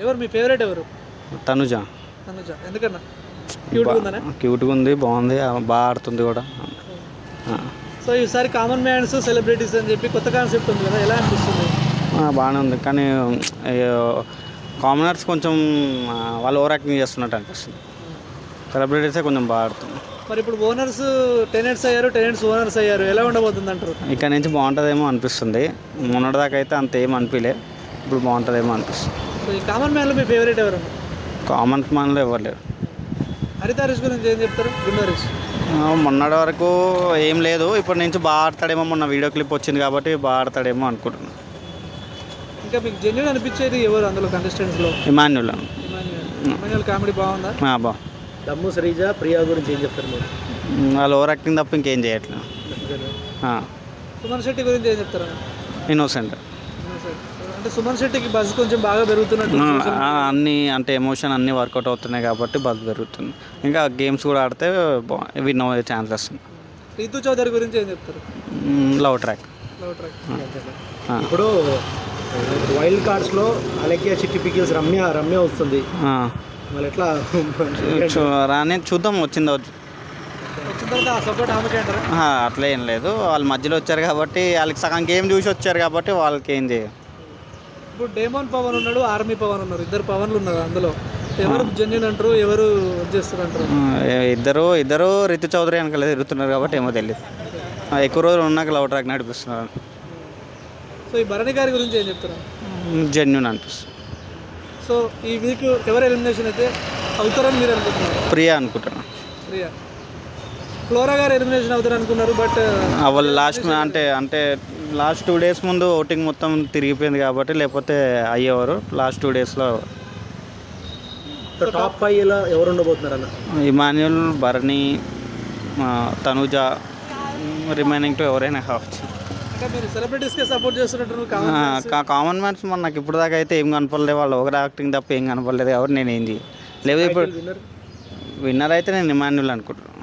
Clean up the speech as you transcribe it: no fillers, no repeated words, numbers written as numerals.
ఎవరు మీ ఫేవరెట్ ఎవరు? తనుజ. తనుజ ఎందుకన్నా? క్యూట్గా ఉందనే? క్యూట్గా ఉంది, బాగుంది, బాగా ఆడుతుంది కూడా. సో ఈసారి కామన్ మ్యాన్స్ సెలబ్రిటీస్ అని చెప్పి కొత్త కాన్సెప్ట్ ఉంది కదా, ఎలా అనిపిస్తుంది? బాగానే ఉంది, కానీ కామనర్స్ కొంచెం వాళ్ళు ఓవర్ యాక్టింగ్ చేస్తున్నట్టు అనిపిస్తుంది. సెలబ్రిటీసే కొంచెం బాగా ఆడుతుంది. మరి ఇప్పుడు ఓనర్స్ టెనెంట్స్ అయ్యారు, టెనెంట్స్ ఓనర్స్ అయ్యారు, ఎలా ఉండబోతుంది అంటారు? ఇక్కడ నుంచి బాగుంటుందేమో అనిపిస్తుంది. మొన్నటిదాకా అయితే అంత ఏం అనిపించలే, ఇప్పుడు బాగుంటుందేమో అనిపిస్తుంది. సో ఈ కామన్ మ్యాన్లో మీ ఫేవరెట్ ఎవరు? కామన్ మ్యాన్లో ఎవరు లేరు. హరిత హరీష్ గురించి ఏం చెప్తారు? గుండు హరీష్ మొన్నటి వరకు ఏం లేదు, ఇప్పటి నుంచి బాగా ఆడతాడేమో. మొన్న వీడియో క్లిప్ వచ్చింది కాబట్టి బాగా ఆడతాడేమో అనుకుంటున్నాను. ఇంకా మీకు జెన్యున్ అనిపించేది ఎవరు అందులో కంటెస్టెంట్స్లో? ఇమాన్యుల్. ఇమాన్యుల్ కామెడీ బాగుందా? బా. దమ్ము శ్రీజ, ప్రియా గురించి ఏం చెప్తారు మీరు? వాళ్ళు ఓవర్ యాక్టింగ్ తప్ప ఇంకేం చేయట్లేదు. సుమన్ శెట్టి గురించి ఏం చెప్తారు? ఇన్నోసెంట్. అంటే సుమన్ శెట్టికి బజ్ కొంచెం బాగా పెరుగుతున్నట్టు అన్నీ అంటే ఎమోషన్ అన్నీ వర్కౌట్ అవుతున్నాయి కాబట్టి బజ్ పెరుగుతుంది. ఇంకా గేమ్స్ కూడా ఆడితే విన్ అయ్యే ఛాన్స్ వస్తుంది. రీతు చౌదరి గురించి ఏం చెప్తారు? Love track. ఇప్పుడు వైల్డ్ కార్డ్స్లో అలెక్కియా, చిట్టి పికిల్స్, రమ్య వస్తుంది. మళ్ళీ ఎట్లా రాని చూద్దాం, వచ్చిన తర్వాత సపోర్ట్ ఆమెకే అంటారా? అట్లా ఏం లేదు, వాళ్ళు మధ్యలో వచ్చారు కాబట్టి, వాళ్ళకి సగం గేమ్ చూసి వచ్చారు కాబట్టి వాళ్ళకి ఏం చేయాలి. ఇప్పుడు డేమోన్ పవన్ ఉన్నాడు, ఆర్మీ పవన్ ఉన్నారు, ఇద్దరు పవన్లు ఉన్నారు. అందులో ఎవరు జెన్యున్ అంటారు, ఎవరు చేస్తారు అంటారు? ఇద్దరు రితు చౌదరి వెనకాల తిరుగుతున్నారు కాబట్టి ఏమో తెలియదు. ఎక్కువ రోజులు ఉన్నాక లవ్ ట్రాక్ నడిపిస్తున్నారు. సో ఈ భరణి గారి గురించి ఏం చెప్తారు? జెన్యున్ అనిపిస్తుంది. సో ఈ వీక్ ఎవరు ఎలిమినేషన్ అయితే అవుతారని మీరు అనుకుంటున్నారు? ప్రియా అనుకుంటున్నాను. ప్రియా. ఫ్లోరా గారు ఎలిమినేషన్ అవుతారు అనుకున్నారు, బట్ వాళ్ళు లాస్ట్ 2 days ముందు ఓటింగ్ మొత్తం తిరిగిపోయింది కాబట్టి, లేకపోతే అయ్యేవారు. లాస్ట్ 2 daysలో టాప్ 5 ఇలా ఎవరు ఉండబోతున్నారు అన్న? ఇమాన్యుల్, భరణి, తనుజ, రిమైనింగ్ 2 ఎవరైనా కావచ్చు. అంటే మీరు సెలబ్రిటీస్కే సపోర్ట్ చేస్తున్నట్టు? కామన్ మ్యాన్స్ నాకు ఇప్పుడు దాకా అయితే ఏం కనపడలేదు, వాళ్ళు ఓవర్ యాక్టింగ్ తప్ప ఏం కనపడలేదు కాబట్టి నేను ఏం చేయలేదు. ఇప్పుడు విన్నర్ అయితే నేను ఇమాన్యుల్ అనుకుంటున్నాను.